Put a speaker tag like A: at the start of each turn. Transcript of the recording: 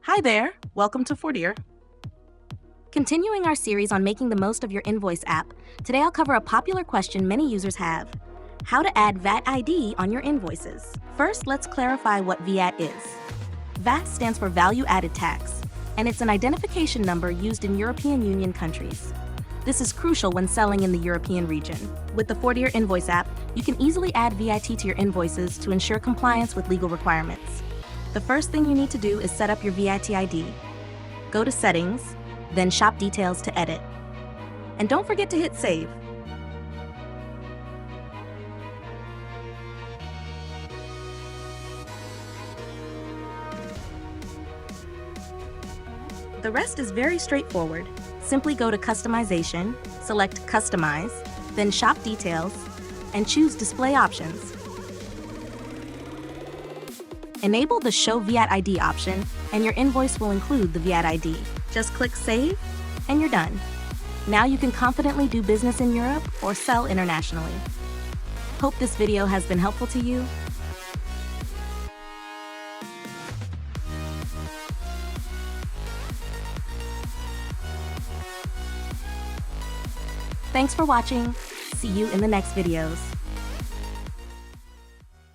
A: Hi there, welcome to Fordeer.
B: Continuing our series on making the most of your Invoice app, today I'll cover a popular question many users have: how to add VAT ID on your invoices. First, let's clarify what VAT is. VAT stands for Value Added Tax, and it's an identification number used in European Union countries. This is crucial when selling in the European region. With the Fordeer Invoice app, you can easily add VAT to your invoices to ensure compliance with legal requirements. The first thing you need to do is set up your VAT ID. Go to Settings, then Shop Details to edit. And don't forget to hit Save. The rest is very straightforward. Simply go to Customization, select Customize, then Shop Details, and choose Display Options. Enable the Show VAT ID option, and your invoice will include the VAT ID. Just click Save, and you're done. Now you can confidently do business in Europe or sell internationally. Hope this video has been helpful to you. Thanks for watching. See you in the next videos.